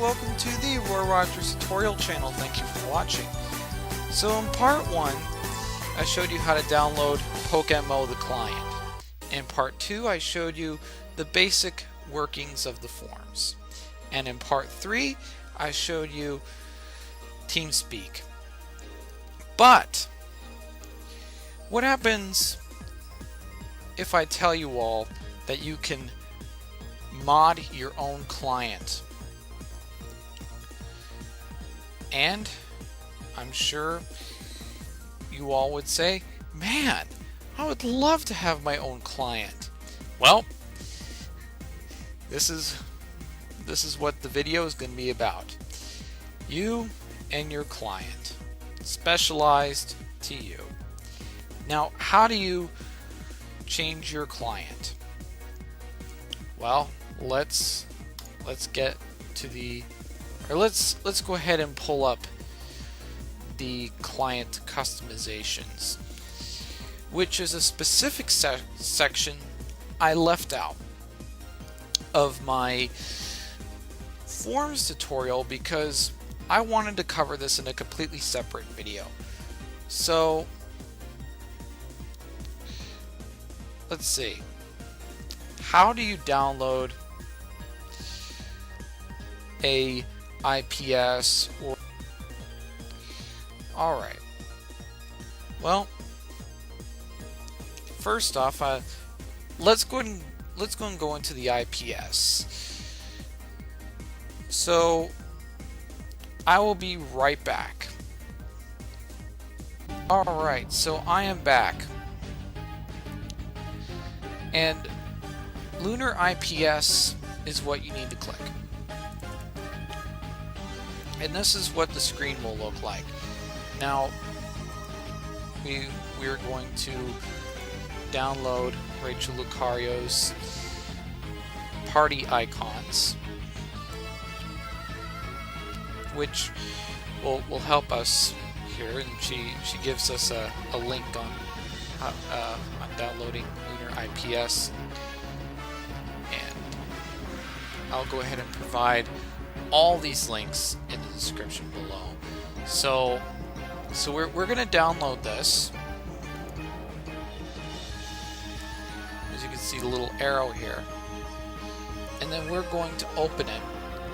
welcome to the Roar Rogers tutorial channel. Thank you for watching. So in part 1, I showed you how to download PokeMMO the client. In part 2, I showed you the basic workings of the forms. And in part 3, I showed you TeamSpeak. But what happens if I tell you all that you can mod your own client? And I'm sure you all would say, man, I would love to have my own client. Well, this is what the video is going to be about. You and your client, specialized to you. Now, how do you change your client? Well, let's get to the, or let's go ahead and pull up the client customizations, which is a specific section I left out of my forms tutorial because I wanted to cover this in a completely separate video. So let's see. How do you download a IPS or... Alright. Well, first off, let's go and go into the IPS. So I will be right back. Alright, so I am back. And Lunar IPS is what you need to click. And this is what the screen will look like. Now, we're going to download Rachel Lucario's party icons, which will help us here, and she gives us a link on downloading Lunar IPS, and I'll go ahead and provide all these links in the description below. So we're gonna download this. As you can see, the little arrow here, and then we're going to open it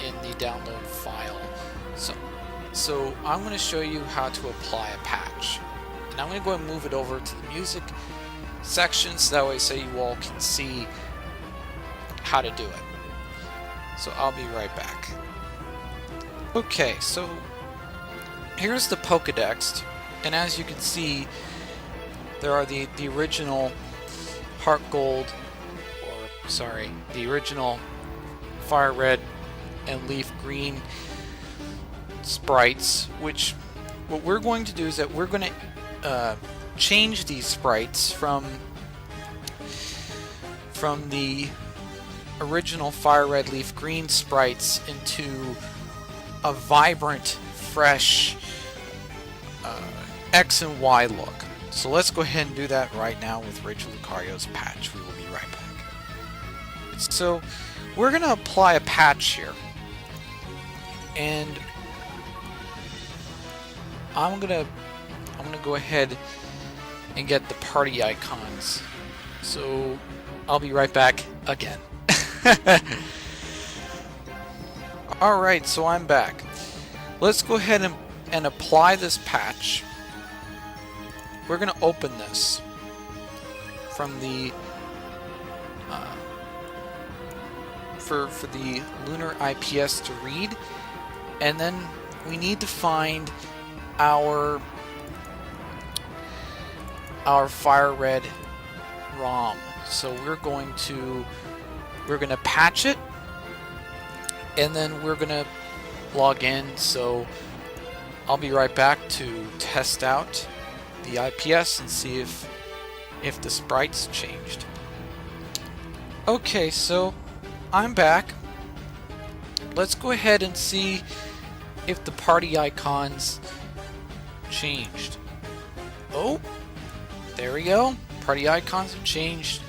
in the download file. So I'm going to show you how to apply a patch, and I'm going to go and move it over to the music section so that way you all can see how to do it. So I'll be right back. Okay, so here's the Pokedex, and as you can see, there are the original Heart Gold, or sorry, the original Fire Red and Leaf Green sprites, which what we're going to do is that we're going to change these sprites from the original Fire Red Leaf Green sprites into a vibrant, fresh X and Y look. So let's go ahead and do that right now with Rachel Lucario's patch. We will be right back. So we're going to apply a patch here, and I'm gonna go ahead and get the party icons. So I'll be right back again. Alright, so I'm back. Let's go ahead and apply this patch. We're gonna open this from the for the Lunar IPS to read, and then we need to find our Fire Red ROM. So we're going to patch it, and then we're gonna log in. So I'll be right back to test out the IPS and see if the sprites changed. Okay, so I'm back. Let's go ahead and see if the party icons changed. Oh, there we go. Party icons have changed.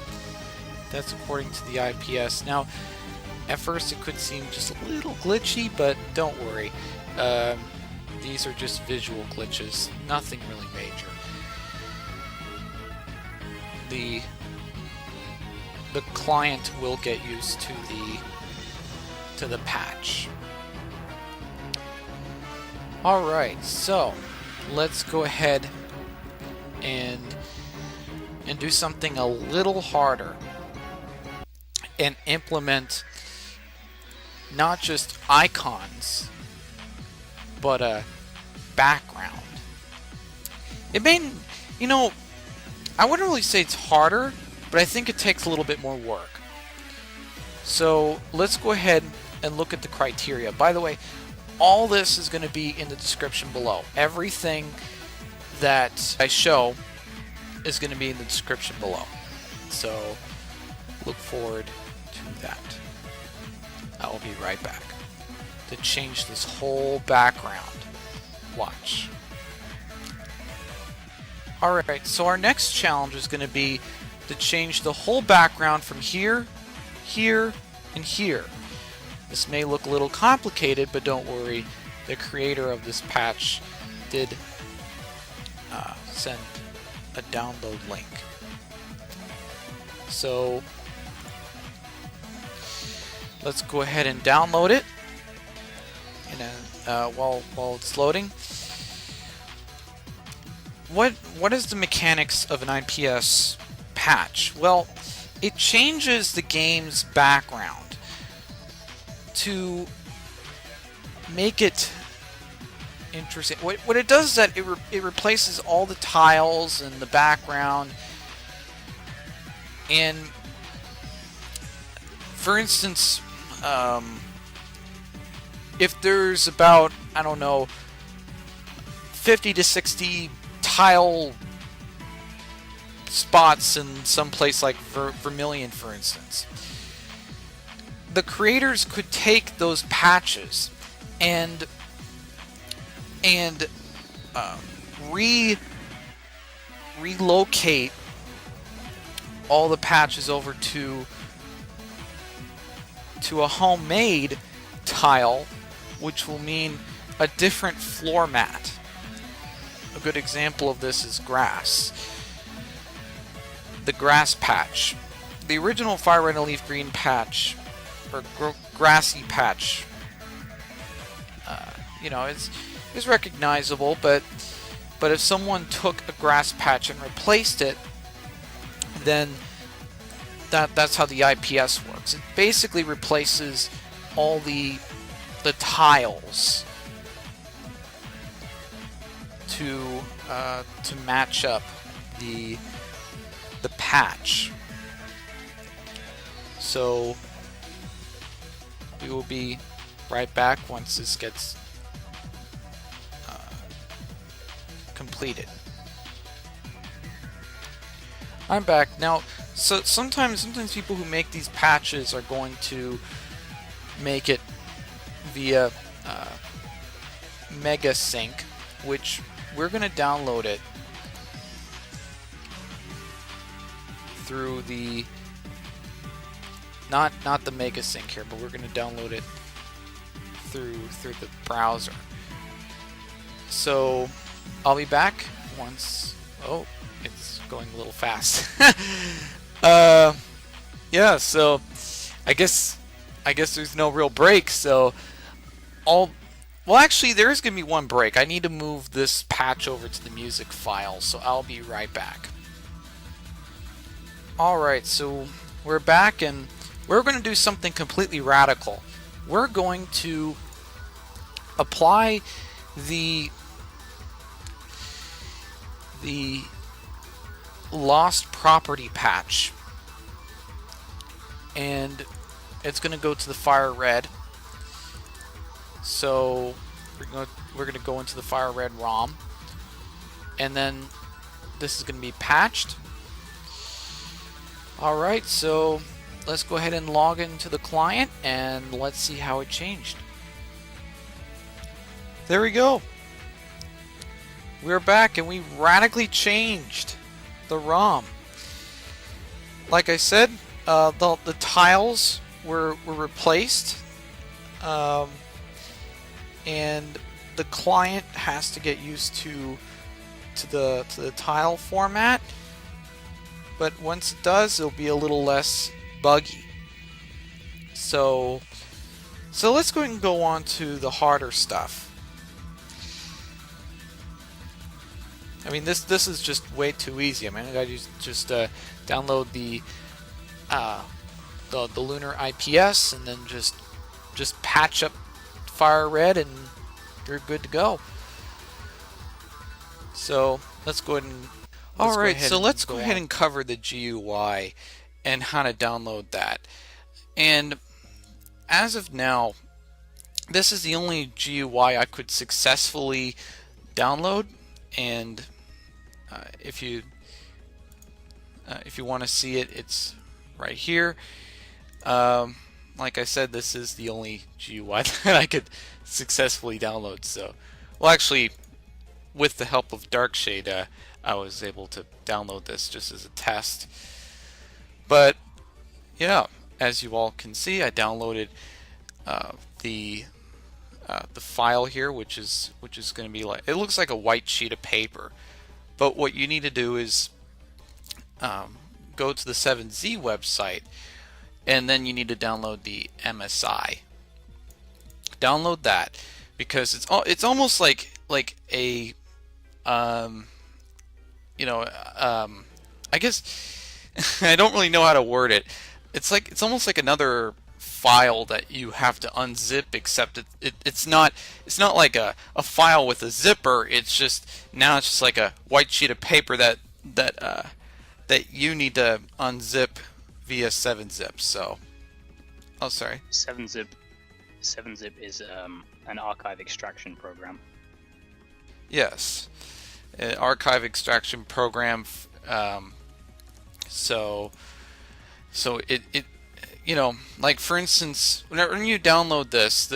That's according to the IPS. Now, At first it could seem just a little glitchy, but don't worry. These are just visual glitches, nothing really major. The client will get used to the patch. Alright, so let's go ahead and do something a little harder and implement not just icons but a background. It may, you know, I wouldn't really say it's harder, but I think it takes a little bit more work. So let's go ahead and look at the criteria. By the way, all this is going to be in the description below. Everything that I show is going to be in the description below. So look forward to that. I will be right back to change this whole background. Watch. Alright, so our next challenge is going to be to change the whole background from here, here, and here. This may look a little complicated, but don't worry. The creator of this patch did send a download link. So let's go ahead and download it. And while it's loading, what is the mechanics of an IPS patch? Well, it changes the game's background to make it interesting. What it does is that it replaces all the tiles and the background. And for instance, if there's about, I don't know, 50 to 60 tile spots in some place like Vermilion, for instance, the creators could take those patches and relocate all the patches over to a homemade tile, which will mean a different floor mat. A good example of this is grass. The grass patch. The original Fire Red and Leaf Green patch, or grassy patch, you know, is recognizable, but if someone took a grass patch and replaced it, then that's how the IPS works. It basically replaces all the tiles to match up the patch. So we will be right back once this gets completed. I'm back now. So sometimes people who make these patches are going to make it via Mega Sync, which we're going to download it through the not the Mega Sync here, but we're going to download it through the browser. So I'll be back once. Oh, it's going a little fast. Yeah, so I guess there's no real break, so well, actually there is going to be one break. I need to move this patch over to the music file, so I'll be right back. Alright, so we're back, and we're going to do something completely radical. We're going to apply the lost property patch, and it's going to go to the Fire Red. So we're going to go into the Fire Red ROM, and then this is going to be patched. Alright, so let's go ahead and log into the client and let's see how it changed. There we go. We're back, and we radically changed the ROM. Like I said, the tiles were replaced, and the client has to get used to the tile format. But once it does, it'll be a little less buggy. So let's go ahead and go on to the harder stuff. I mean, this is just way too easy. I mean, I gotta just download the Lunar IPS and then just patch up Fire Red and you're good to go. So let's go ahead and let's go ahead and cover the GUI and how to download that. And as of now, this is the only GUI I could successfully download. And if you want to see it, it's right here. Like I said, this is the only GUI that I could successfully download. So, well, actually, with the help of Darkshade, I was able to download this just as a test. But yeah, as you all can see, I downloaded the file here, which is going to be like, it looks like a white sheet of paper. But what you need to do is go to the 7Z website, and then you need to download the MSI. Download that, because it's almost like a I guess I don't really know how to word it. It's almost like another file that you have to unzip, except it's not like a file with a zipper. It's just like a white sheet of paper that you need to unzip via 7-zip. So, oh, sorry. 7-zip is an archive extraction program. Yes, an archive extraction program. So it like, for instance, when you download this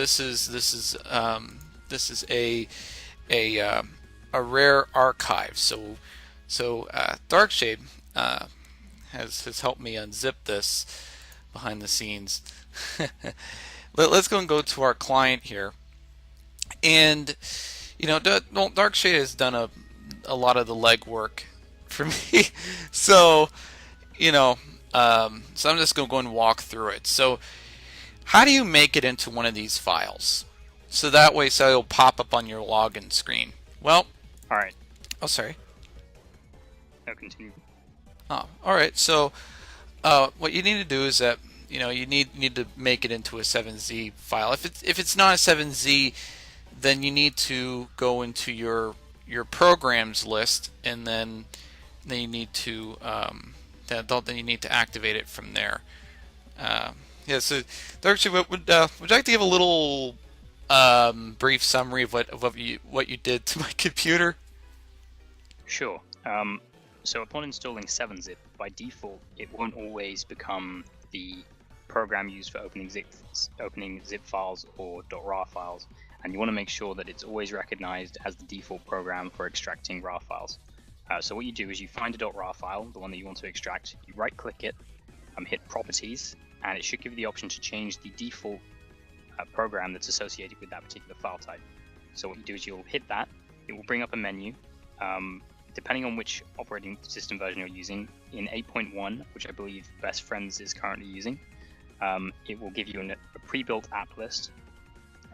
is a rare archive. So Darkshade has helped me unzip this behind the scenes. Let's go to our client here, and Darkshade has done a lot of the legwork for me. So so I'm just going to go and walk through it. So how do you make it into one of these files? So that way, it'll pop up on your login screen. Well, all right. Oh, sorry. No, continue. Oh, all right. So what you need to do is that you need to make it into a 7Z file. If it's not a 7Z, then you need to go into your programs list, and then you need to then you need to activate it from there. Yeah. So, Darkshade, would you like to give a little brief summary of what you did to my computer? Sure. So upon installing 7-zip, by default, it won't always become the program used for opening zip files or .rar files, and you want to make sure that it's always recognized as the default program for extracting RAR files. So what you do is you find a .rar file, the one that you want to extract, you right-click it, hit Properties, and it should give you the option to change the default program that's associated with that particular file type. So what you do is you'll hit that, it will bring up a menu. Depending on which operating system version you're using, in 8.1, which I believe Best Friends is currently using, it will give you a pre-built app list,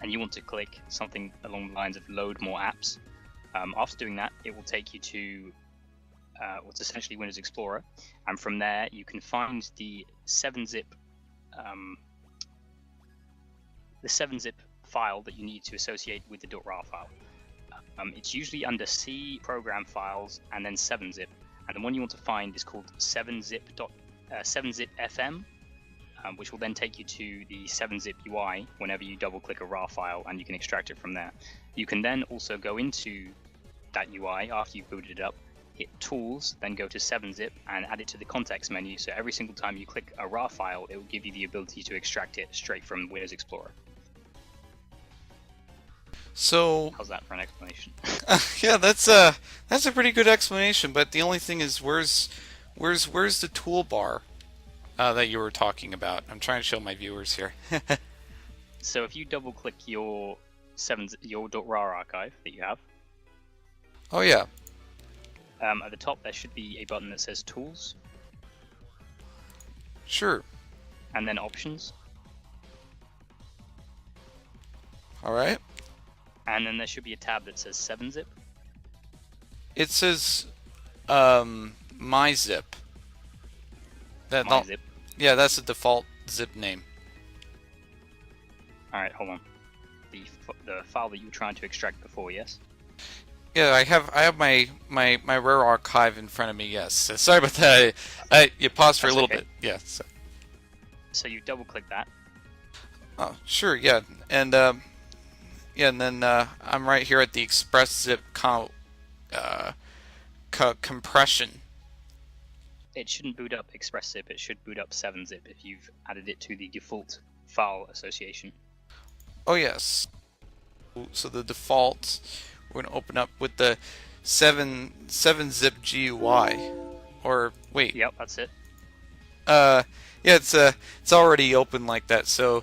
and you want to click something along the lines of load more apps. After doing that, it will take you to what's essentially Windows Explorer, and from there you can find the 7-zip file that you need to associate with the .rar file. It's usually under C program files and then 7-zip, and the one you want to find is called 7-zip FM, which will then take you to the 7-zip UI whenever you double click a RAR file, and you can extract it from there. You can then also go into that UI after you've booted it up, hit Tools, then go to 7-zip and add it to the context menu, so every single time you click a RAR file, it will give you the ability to extract it straight from Windows Explorer. So how's that for an explanation? Yeah, that's a pretty good explanation. But the only thing is, where's the toolbar? that you were talking about. I'm trying to show my viewers here. So if you double click your .rar archive that you have, Oh yeah, at the top there should be a button that says Tools, sure. and then Options, All right. and then there should be a tab that says 7-zip. It says my zip. MyZip. Yeah, that's the default zip name. All right, hold on. The file that you were trying to extract before, yes? Yeah, I have my rare archive in front of me. Yes. Sorry about that. You paused for a That's little okay. bit. Yeah. So you double click that. Oh, sure. Yeah, and then I'm right here at the express zip compression. It shouldn't boot up ExpressZip, it should boot up 7-zip if you've added it to the default file association. Oh yes. So the default, we're gonna open up with the 7-zip GUI, or wait. Yep, that's it. Yeah, it's already open like that. So,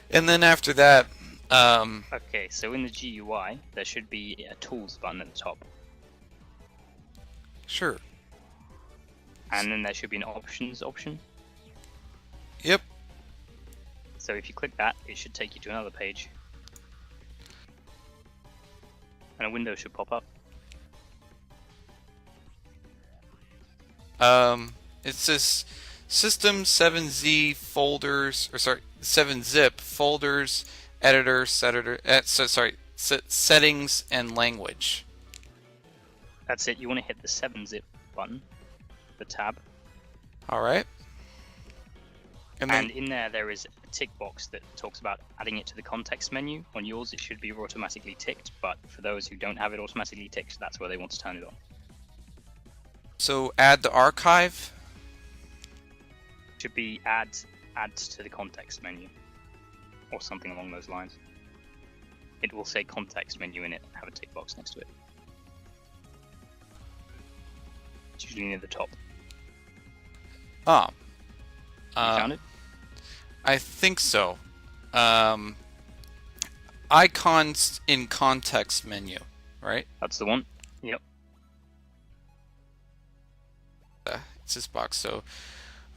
and then after that, Okay, so in the GUI there should be a Tools button at the top, sure. and then there should be an Options option. Yep. So if you click that, it should take you to another page, and a window should pop up. It says System 7Z folders, or sorry, 7-zip folders, editor, settings and language. That's it. You want to hit the 7-zip button, the tab, All right. And then and in there is a tick box that talks about adding it to the context menu. On yours, it should be automatically ticked, but for those who don't have it automatically ticked, that's where they want to turn it on. so add the archive. Should be add to the context menu, or something along those lines. It will say context menu in it, have a tick box next to it. It's usually near the top. Oh. You found it? I think so. Icons in context menu, right? That's the one. Yep. It's this box. So,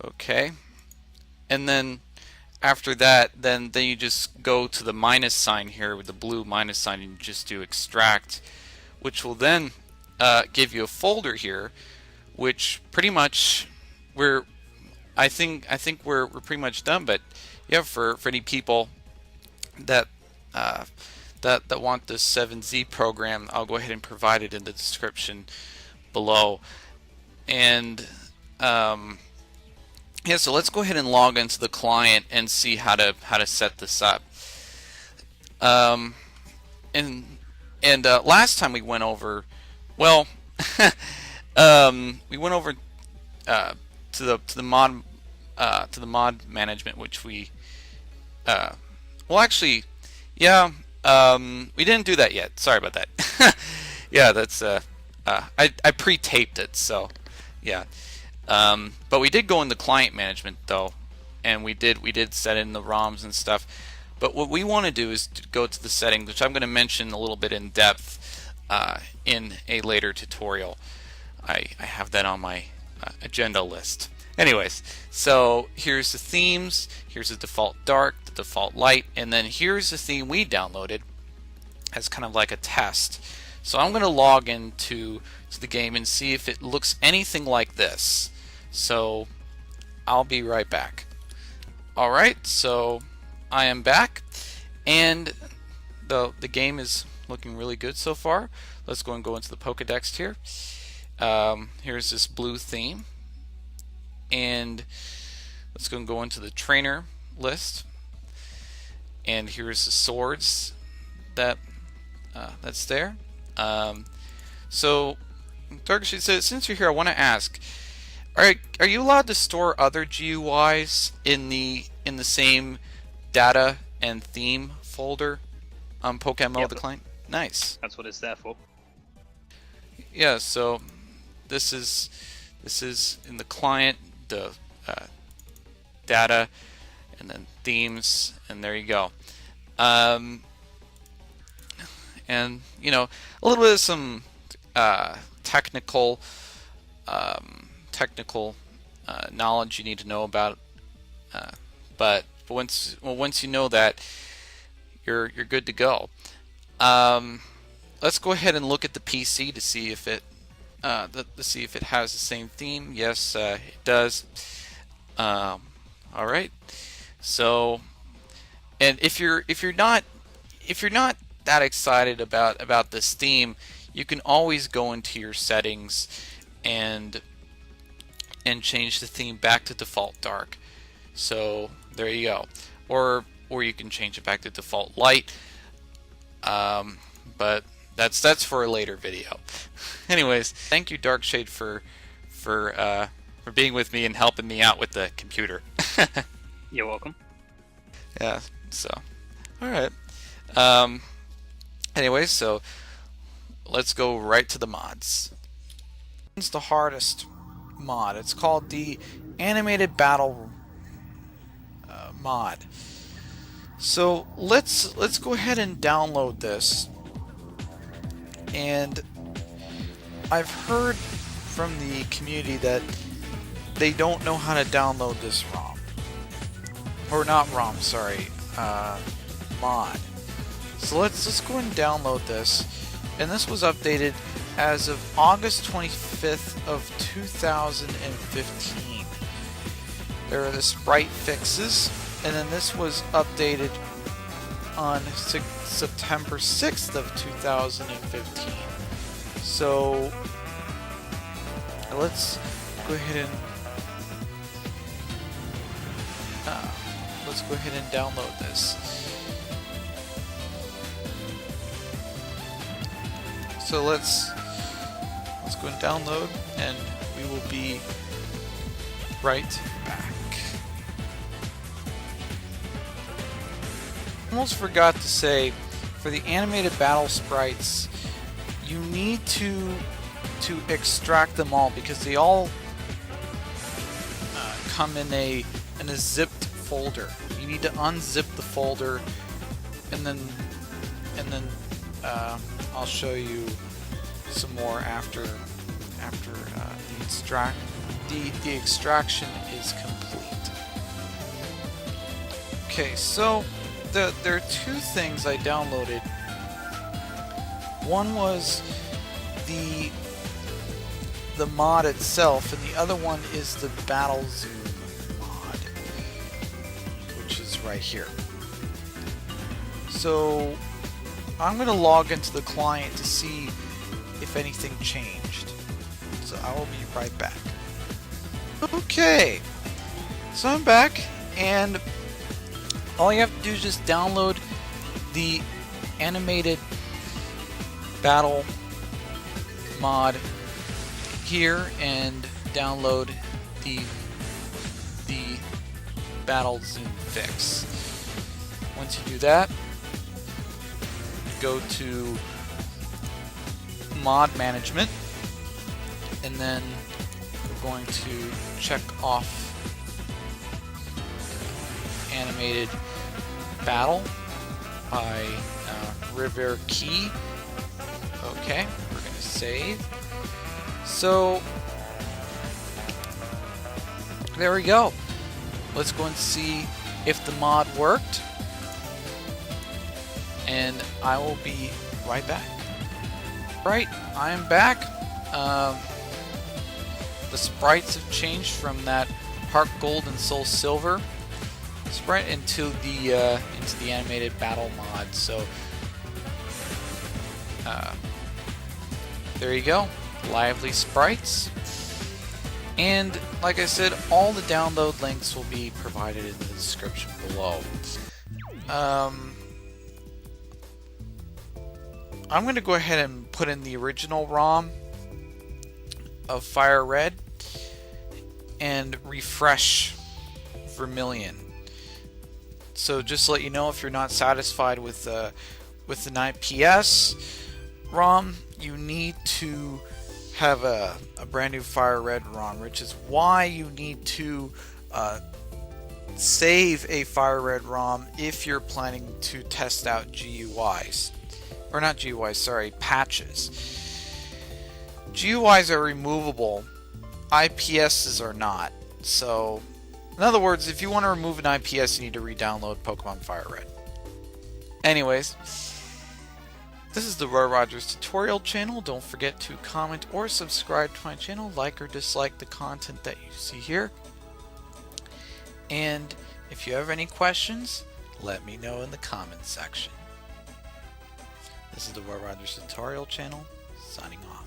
okay. And then after that, then you just go to the minus sign here with the blue minus sign, and you just do extract, which will then give you a folder here, which pretty much I think we're pretty much done. But yeah, for any people that that want this 7Z program, I'll go ahead and provide it in the description below. And yeah, so let's go ahead and log into the client and see how to set this up. And last time we went over, well, we went over to the mod management, which we well, actually, yeah, we didn't do that yet. Sorry about that. Yeah, that's I pre-taped it, so yeah. But we did go into client management though, and we did set in the ROMs and stuff. But what we want to do is to go to the settings, which I'm going to mention a little bit in depth in a later tutorial. I have that on my agenda list. Anyways, so here's the themes, here's the default dark, the default light, and then here's the theme we downloaded as kind of like a test. So I'm going to log into the game and see if it looks anything like this. So I'll be right back. Alright, so I am back, and the game is looking really good so far. Let's go into the Pokedex here. Here's this blue theme, and let's go into the trainer list, and here's the swords that's there. So Darkshade says, since you're here, I want to ask, are you allowed to store other GUIs in the same data and theme folder on PokeMMO, Yep. the client? Nice. That's what it's there for. Yeah, so this is in the client, the data, and then themes, and there you go. And you know, a little bit of some technical knowledge you need to know about, but once you know that, you're good to go. Let's go ahead and look at the PC to see if it has the same theme. Yes, it does. All right. So, and if you're not that excited about this theme, you can always go into your settings and change the theme back to default dark. So there you go. Or you can change it back to default light. But that's for a later video. Anyways, thank you, Darkshade, for being with me and helping me out with the computer. You're welcome. Yeah. So, all right. Anyways, so let's go right to the mods. It's the hardest mod. It's called the Animated Battle mod. So let's go ahead and download this. And I've heard from the community that they don't know how to download this ROM. Or not ROM, sorry, mod. So let's go and download this. And this was updated as of August 25th of 2015. There are the sprite fixes, and then this was updated on September 6th of 2015. So let's go ahead and download this. So let's go and download, and we will be right back. Almost forgot to say, for the animated battle sprites, you need to extract them all, because they all come in a zipped folder. You need to unzip the folder, and then I'll show you some more after the extraction is complete. Okay, so there are two things I downloaded. One was the mod itself, and the other one is the Battle Zoom mod, which is right here. So I'm going to log into the client to see if anything changed. So I will be right back. Okay, so I'm back, and all you have to do is just download the animated battle mod here and download the Battle Zoom fix. Once you do that, go to mod management, and then we're going to check off animated battle by River Key. Okay, we're going to save. So there we go. Let's go and see if the mod worked, and I will be right back. Right, I am back. The sprites have changed from that Heart Gold and Soul Silver sprite into the animated battle mod. So there you go, lively sprites. And like I said, all the download links will be provided in the description below. I'm going to go ahead and put in the original ROM of Fire Red and refresh Vermilion. So just to let you know, if you're not satisfied with an IPS ROM, you need to have a brand new Fire Red ROM, which is why you need to save a FireRed ROM if you're planning to test out GUIs. Or not GUIs, sorry, patches. GUIs are removable, IPSs are not. So, in other words, if you want to remove an IPS, you need to re-download Pokemon FireRed. Anyways, this is the Roy Rogers tutorial channel. Don't forget to comment or subscribe to my channel, like or dislike the content that you see here. And if you have any questions, let me know in the comments section. This is the Roy Rogers tutorial channel, signing off.